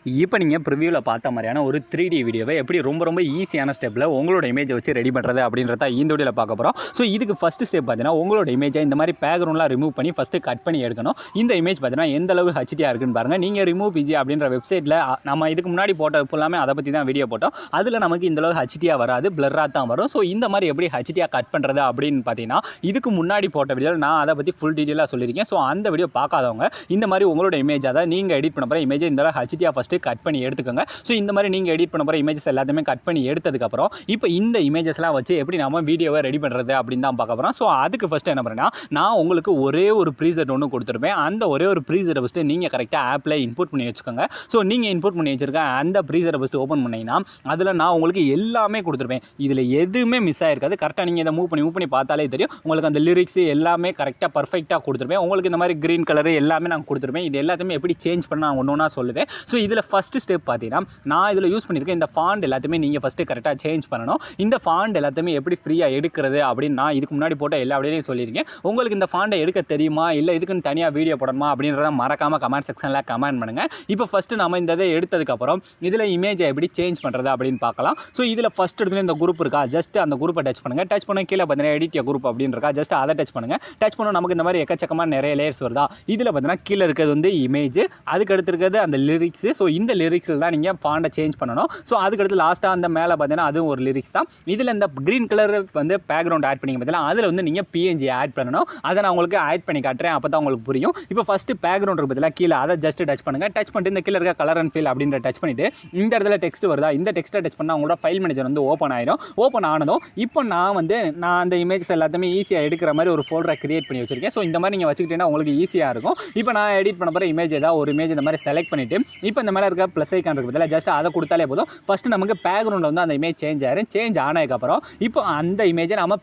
இப்போ நீங்கள் ப்ரிவியூவில் பார்த்த மாதிரியான ஒரு 3D வீடியோவை எப்படி ரொம்ப ஈஸியான ஸ்டெப்பில் உங்களோட இமேஜை வச்சு ரெடி பண்ணுறது அப்படின்றத இந்த வீடியோவில் பார்க்க போகிறோம். ஸோ இதுக்கு ஃபஸ்ட்டு ஸ்டெப் பார்த்தீங்கன்னா உங்களோட இமேஜை இந்த மாதிரி பேக்ரவுண்ட்லாம் ரிமூவ் பண்ணி ஃபஸ்ட்டு கட் பண்ணி எடுக்கணும். இந்த இமேஜ் பார்த்தீங்கன்னா எந்த அளவு ஹெச்டியாக இருக்குன்னு பாருங்கள். நீங்கள் ரிமூவ் பிஜி அப்படின்ற வெப்சைட்டில் நம்ம இதுக்கு முன்னாடி போட்ட ஃபுல்லாமே அதை பற்றி தான் வீடியோ போட்டோம். அதில் நமக்கு இந்த அளவு ஹெச்டியாக வராது, பிளராக தான் வரும். ஸோ இந்த மாதிரி எப்படி ஹெச்டியாக கட் பண்ணுறது அப்படின்னு பார்த்தீங்கன்னா இதுக்கு முன்னாடி போட்ட வீடியோவில் நான் அதை பற்றி ஃபுல் டீட்டெயிலாக சொல்லியிருக்கேன். ஸோ அந்த வீடியோ பார்க்காதவங்க இந்த மாதிரி உங்களோட இமேஜ் அதை நீங்கள் எடிட் பண்ண போகிற இமேஜை இந்த அளவு ஹெச்டியாக ஃபஸ்ட்டு கட் பண்ணி எடுத்துக்கோங்க. ஸோ இந்த மாதிரி நீங்கள் எடிட் பண்ண போகிற இமேஜஸ் எல்லாத்தையுமே கட் பண்ணி எடுத்ததுக்கப்புறம் இப்போ இந்த இமேஜஸ்லாம் வச்சு எப்படி நம்ம வீடியோவை ரெடி பண்ணுறது அப்படின்னு தான் பார்க்க போகிறோம். ஸோ அதுக்கு ஃபஸ்ட்டு என்ன பண்ணுறேன்னா நான் உங்களுக்கு ஒரே ஒரு ப்ரீசெட் ஒன்று கொடுத்துருப்பேன். அந்த ஒரே ஒரு ப்ரீசெட்டை ஃபஸ்ட்டு நீங்கள் கரெக்டாக ஆப்பில் இன்புட் பண்ணி வச்சுக்கோங்க. ஸோ நீங்கள் இன்புட் பண்ணி வச்சுருக்க அந்த ப்ரீசெட்டை ஃபஸ்ட்டு ஓப்பன் பண்ணிங்கன்னா அதில் நான் உங்களுக்கு எல்லாமே கொடுத்துருப்பேன். இதில் எதுவுமே மிஸ் ஆகிருக்காது. கரெக்டாக நீங்கள் இதை மூவ் பண்ணி பார்த்தாலே தெரியும். உங்களுக்கு அந்த லிரிக்ஸ் எல்லாமே கரெக்டாக பர்ஃபெக்டாக கொடுத்துருப்பேன். உங்களுக்கு இந்த மாதிரி க்ரீன் கலரு எல்லாமே நான் கொடுத்துருப்பேன். இது எல்லாத்தையுமே எப்படி சேஞ்ச் பண்ண நான் ஒன்று ஒன்றா சொல்லுவேன். ஸோ இதில் ஃபஸ்ட்டு ஸ்டெப் பார்த்தீங்கன்னா நான் இதில் யூஸ் பண்ணியிருக்கேன் இந்த ஃபாண்ட் எல்லாத்தையுமே நீங்கள் ஃபஸ்ட்டு கரெக்டாக சேஞ்ச் பண்ணணும். இந்த ஃபாண்ட் எல்லாத்தையுமே எப்படி ஃப்ரீயாக எடுக்கிறது அப்படின்னு நான் இதுக்கு முன்னாடி போட்ட எல்லா வீடியோலையும் சொல்லியிருக்கேன். உங்களுக்கு இந்த ஃபாண்டை எடுக்க தெரியுமா இல்லை இதுக்குன்னு தனியாக வீடியோ போடணுமா அப்படின்றத மறக்காமல் கமெண்ட் செக்ஷனில் கமெண்ட் பண்ணுங்கள். இப்போ ஃபஸ்ட்டு நம்ம இந்த இதை எடுத்ததுக்கப்புறம் இதில் இமேஜை எப்படி சேஞ்ச் பண்ணுறது அப்படின்னு பார்க்கலாம். ஸோ இதில் ஃபஸ்ட் இடத்துல இந்த குரூப் இருக்கா, ஜஸ்ட் அந்த குரூப்பை டச் பண்ணுங்கள். டச் பண்ண கீழே பார்த்தீங்கன்னா எடிட் குரூப் அப்படின்னு இருக்கா, ஜஸ்ட் அதை டச் பண்ணுங்கள். டச் பண்ண நமக்கு இந்த மாதிரி எக்கச்சக்கமாக நிறைய லேயர்ஸ் வருதா. இதில் பார்த்தீங்கன்னா கீழே இருக்கிறது வந்து இமேஜ், அதுக்கு அடுத்து இருக்கிறது அந்த லிரிக்ஸ். ஸோ இந்த லிரிக்ஸில் தான் நீங்கள் ஃபாண்டை சேஞ்ச் பண்ணணும். ஸோ அதுக்கடுத்து லாஸ்ட்டாக அந்த மேலே பார்த்தீங்கன்னா அதுவும் ஒரு லிரிக்ஸ் தான். இதில் இந்த க்ரீன் கலர் வந்து பேக்ரவுண்ட் ஆட் பண்ணி பார்த்தீங்கன்னா அதில் வந்து நீங்கள் பிஎன்ஜி ஆட் பண்ணணும். அதை நான் உங்களுக்கு ஆட் பண்ணி காட்டுறேன், அப்போ தான் உங்களுக்கு புரியும். இப்போ ஃபஸ்ட்டு பேக்ரவுண்ட் பார்த்தீங்கன்னா கீழே அதை ஜஸ்ட் டச் பண்ணுங்கள். டச் பண்ணிட்டு இந்த கீழே இருக்க கலர் அண்ட் ஃபீல் அப்படின்ற டச் பண்ணிவிட்டு இந்த இடத்துல டெக்ஸ்ட் வருதா, இந்த டெக்ஸ்ட்டை டச் பண்ணால் உங்களோட ஃபைல் மேனேஜர் வந்து ஓப்பன் ஆயிடும். ஓப்பன் ஆனதும் இப்போ நான் அந்த இமேஜஸ் எல்லாத்தையுமே ஈஸியாக எடுக்கிற மாதிரி ஒரு ஃபோல்டரை கிரியேட் பண்ணி வச்சிருக்கேன். ஸோ இந்த மாதிரி நீங்கள் வச்சுக்கிட்டீங்கன்னா உங்களுக்கு ஈஸியாக இருக்கும். இப்போ நான் எடிட் பண்ண போகிற இமேஜ் ஏதாவது ஒரு இமேஜ் இந்த மாதிரி செலக்ட் பண்ணிவிட்டு இப்போ இந்த மேலே இருக்க ப்ளஸ் ஐக்கான் இருக்குது பதில் ஜஸ்ட் அதை கொடுத்தாலே போதும். ஃபஸ்ட்டு நமக்கு பேக்ரவுண்டில் வந்து அந்த இமேஜ் சேஞ்ச் ஆயிரும். சேஞ்ச் ஆனதுக்கப்புறம் இப்போ அந்த இமேஜை நம்ம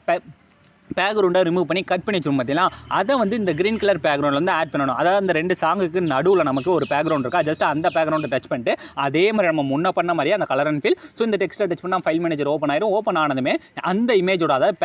பேக்ரவுண்டை ரிமூவ் பண்ணி கட் பண்ணி வச்சுருவோம் பார்த்தீங்கன்னா அதை வந்து இந்த க்ரீன் கலர் பேக்ரவுண்டில் வந்து ஆட் பண்ணணும். அதாவது அந்த ரெண்டு சாங்குக்கு நடுவில் நமக்கு ஒரு பேக்ரவுண்ட் இருக்கா, ஜஸ்ட் அந்த பேக்ரவுண்டை டச் பண்ணிட்டு அதே மாதிரி நம்ம முன்ன பண்ண மாதிரியே அந்த கலர் அண்ட் ஃபீல். ஸோ இந்த டெக்ஸ்ட்டை டச் பண்ணால் ஃபைல் மேனேஜர் ஓப்பன் ஆயிரும். ஓப்பன் ஆனதுமே அந்த இமேஜோட அதாவது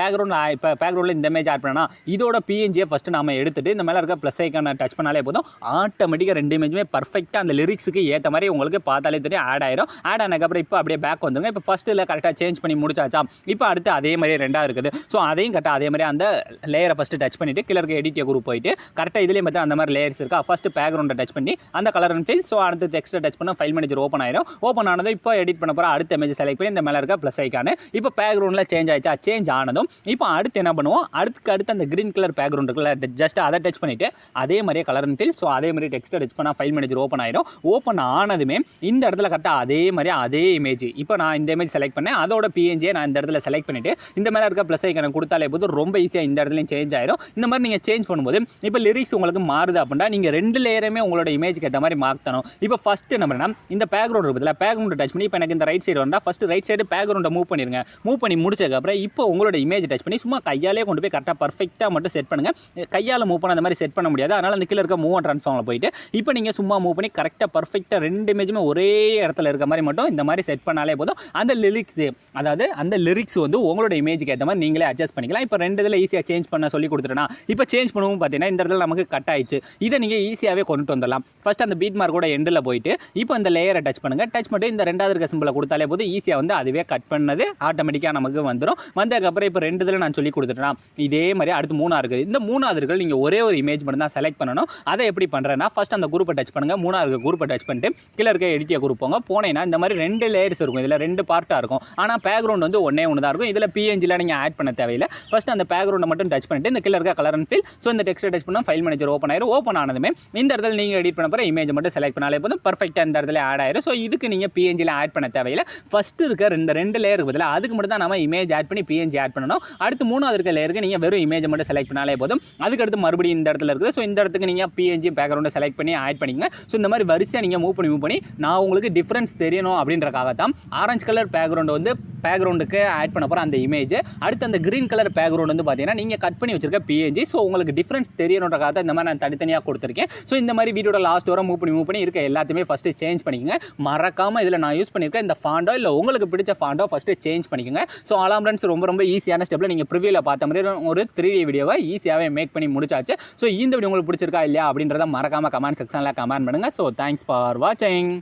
பேக்ரவுண்டில் இந்த இமேஜ் ஆட் பண்ணனா இதோட பிஎன்ஜியை ஃபஸ்ட்டு நம்ம எடுத்துட்டு இந்த மேலே இருக்க ப்ளஸ் ஐக்கான டச் பண்ணாலே போதும். ஆட்டோமேட்டிக்காக ரெண்டு இமேஜுமே பர்ஃபெக்டாக அந்த லிரிக்ஸுக்கு ஏற்ற மாதிரி உங்களுக்கு பார்த்தாலே தெரியும் ஆட் ஆயிரும். ஆட் ஆனதுக்கப்புறம் இப்போ அப்படியே பேக் வந்துங்க. இப்போ ஃபஸ்ட்டில் கரெக்டாக சேஞ்ச் பண்ணி முடிச்சாச்சா. இப்போ அடுத்து அதே மாதிரி ரெண்டாக இருக்குது. ஸோ அதையும் கரெக்டாக அதே மாதிரி அந்த லேயரை ஃபஸ்ட்டு டச் பண்ணிவிட்டு கீழே இருக்க எடிட் குரூப் போயிட்டு கரெக்டாக இதுலேயும் பார்த்தா அந்த மாதிரி லேயர்ஸ் இருக்கா. ஃபஸ்ட்டு பேக்ரவுண்டை டச் பண்ணி அந்த கலர் அண்ட் ஃபீல். ஸோ அடுத்து டெக்ஸ்ட்டை டச் பண்ண ஃபைல் மேனேஜர் ஓப்பன் ஆயிரும். ஓப்பன் ஆனதும் இப்போ எடிட் பண்ண போகிற அடுத்த இமேஜ் செலக்ட் பண்ணி இந்த மேலே இருக்க ப்ளஸ் ஐக்கானு இப்போ பேக்ரவுண்டில் சேஞ்ச் ஆயிடுச்சா. சேஞ்ச் ஆனதும் இப்போ அடுத்து என்ன பண்ணுவோம், அடுத்து அந்த க்ரீன் கலர் பேக்ரவுண்ட் இருக்குல்ல, ஜஸ்ட் அதை டச் பண்ணிவிட்டு அதே மாதிரியே கலர் அண்ட் ஃபீல். ஸோ அதே மாதிரி டெக்ஸ்ட்டை டச் பண்ணால் ஃபைல் மேனேஜர் ஓப்பன் ஆயிரும். ஓப்பன் ஆனதுமே இந்த இடத்துல கரெக்டாக அதே மாதிரி அதே இமேஜ் இப்போ நான் இந்த இமேஜ் செலக்ட் பண்ணேன். அதோட பிஎன்ஜியை நான் இந்த இடத்துல செலக்ட் பண்ணிவிட்டு இந்த மேலே இருக்க ப்ளஸ் ஐக்கான கொடுத்தாலே போதும் ரொம்ப ஈஸியாக இந்த இடத்துலையும் சேஞ்ச் ஆயிரும். இந்த மாதிரி நீங்கள் சேஞ்ச் பண்ணும்போது இப்போ லிரிக்ஸ் உங்களுக்கு மாறுது அப்படின்னா நீங்கள் ரெண்டு லேயருமே உங்களோட இமேஜுக்கு ஏற்ற மாதிரி மாற்றணும். இப்போ ஃபஸ்ட்டு என்ன பண்ணால் இந்த பேக்ரவுண்ட் இருக்குதுல, பேக்ரவுண்ட் டச் பண்ணி இப்போ எனக்கு இந்த ரைட் சைடு வந்தால் ஃபஸ்ட்டு ரைட் சைடு பேக்ரவுண்டை மூவ் பண்ணிருங்க. மூவ் பண்ணி முடிச்சதுக்கப்புறம் இப்போ உங்களோட இமேஜ் டச் பண்ணி சும்மா கையாலே கொண்டு போய் கரெக்டாக பர்ஃபெக்டாக மட்டும் செட் பண்ணுங்கள். கையால் மூவ் பண்ண அந்த மாதிரி செட் பண்ண முடியாது. அதனால் அந்த கீழே இருக்க மூவ் அண்ட் ட்ரான்ஸ்ஃபார்மில் போயிட்டு இப்போ நீங்கள் சும்மா மூவ் பண்ணி கரெக்டாக பர்ஃபெக்டாக ரெண்டு இமேஜுமே ஒரே இடத்துல இருக்க மாதிரி மட்டும் இந்த மாதிரி செட் பண்ணாலே போதும். அந்த லிரிக்ஸ் வந்து உங்களோட இமேஜுக்கு ஏற்ற மாதிரி நீங்களே அட்ஜஸ்ட் பண்ணிக்கலாம். இப்போ ரெண்டு இதில் ஈஸியாக சேஞ்ச் பண்ண சொல்லி கொடுத்துட்டேன்னா இப்போ சேஞ்ச் பண்ணுவோம் பார்த்தீங்கன்னா இந்த இடத்துல நமக்கு கட் ஆயிடுச்சு. இதை நீங்கள் ஈஸியாகவே கொண்டு வந்துடலாம். ஃபஸ்ட் அந்த பீட் மார்க்கோட எண்டில் போயிட்டு இப்போ இந்த லேயரை டச் பண்ணுங்கள். டச் பண்ணிட்டு இந்த ரெண்டாவது இருக்க சிம்பிளை கொடுத்தாலே போது ஈஸியாக வந்து அதுவே கட் பண்ணது ஆட்டோமேட்டிக்காக நமக்கு வந்துடும். வந்ததுக்கப்புறம் இப்போ ரெண்டு இதில் நான் சொல்லி கொடுத்துட்டேன். இதே மாதிரி அடுத்து மூணாவது இருக்குது. இந்த மூணாவது இருக்கிற நீங்கள் ஒரே ஒரு இமேஜ் மட்டும் தான் செலக்ட் பண்ணணும். அதை எப்படி பண்ணுறேன்னா ஃபஸ்ட் அந்த குரூப்பை டச் பண்ணுங்கள். மூணாவது குரூப்பை டச் பண்ணிட்டு கீழே இருக்க எடிட்டிய குரூப் போனேன்னா இந்த மாதிரி ரெண்டு லேயர்ஸ் இருக்கும். இதில் ரெண்டு பார்ட்டாக இருக்கும். ஆனால் பேக்ரவுண்ட் வந்து ஒன்று தான் இருக்கும். இதில் பிஎன்ஜியில் நீங்கள் ஆட் பண்ண தேவையில்லை. ஃபஸ்ட் அந்த பேக்ரவுண்டை மட்டும் டச் பண்ணிட்டு இந்த கீழே இருக்க கலர் அண்ட் ஃபீல். ஸோ இந்த டெக்ஸ்ட்டை டச் பண்ணால் ஃபைல் மேனேஜர் ஓப்பன் ஆயிரும். ஓப்பன் ஆனதுமே இந்த இடத்துல நீங்கள் எடிட் பண்ண போகிற இமேஜ் மட்டும் செலக்ட் பண்ணாலே போதும் பர்ஃபெக்டாக இந்த இடத்துல ஆட் ஆயிரும். ஸோ இதுக்கு நீங்கள் பிஎன்ஜியில் ஆட் பண்ண தேவையில்லை. ஃபஸ்ட்டு இருக்க ரெண்டு லேயர் இருக்குதுல அதுக்கு மட்டும் தான் நம்ம இமேஜ் ஆட் பண்ணி பிஎன்ஜி ஆட் பண்ணணும். அடுத்து மூணாவது இருக்க லேயருக்கு நீங்கள் வெறும் இமேஜ் மட்டும் செலக்ட் பண்ணாலே போதும். அதுக்கடுத்து மறுபடியும் இந்த இடத்துல இருக்குது. ஸோ இந்த இடத்துக்கு நீங்கள் பிஎன்ஜி பேக்ரவுண்டை செலக்ட் பண்ணி ஆட் பண்ணிங்க. ஸோ இந்த மாதிரி வரிசையாக நீங்கள் மூவ் பண்ணி நான் உங்களுக்கு டிஃப்ரென்ஸ் தெரியணும் அப்படின்றக்காக தான் ஆரஞ்சு கலர் பேக்ரவுண்டு வந்து பேக்ரவுண்டுக்கு ஆட் பண்ண போகிற அந்த இமேஜ். அடுத்து அந்த க்ரீன் கலர் பேக்ரவுண்ட் வந்து பார்த்தீங்கன்னா நீங்கள் கட் பண்ணி வச்சிருக்க பிஎன்ஜி. ஸோ உங்களுக்கு டிஃப்ரென்ஸ் தெரியணுன்றக்காக தான் இந்த மாதிரி நான் தனித்தனியாக கொடுத்துருக்கேன். ஸோ இந்த மாதிரி வீடியோட லாஸ்ட் வர மூவ் பண்ணி இருக்க எல்லாத்தையுமே ஃபஸ்ட்டு சேஞ்ச் பண்ணிக்கோங்க. மறக்காமல் இதில் நான் யூஸ் பண்ணியிருக்கேன் இந்த ஃபாண்டோ இல்லை உங்களுக்கு பிடிச்ச ஃபாண்டோ ஃபஸ்ட்டு சேஞ்ச் பண்ணிக்கோங்க. ஸோ ஆலாம் ஃப்ரெண்ட்ஸ் ரொம்ப ஈஸியான ஸ்டெப்பில் நீங்கள் ப்ரிவியூவில் பார்த்த மாதிரி ஒரு 3D வீடியோவை ஈஸியாகவே மேக் பண்ணி முடிச்சாச்சு. ஸோ இந்த வீடியோ உங்களுக்கு பிடிச்சிருக்கா இல்லையா அப்படின்றத மறக்காமல் கமெண்ட் செக்ஷனில் கமெண்ட் பண்ணுங்கள். ஸோ தேங்க்ஸ் ஃபார் வாட்சிங்.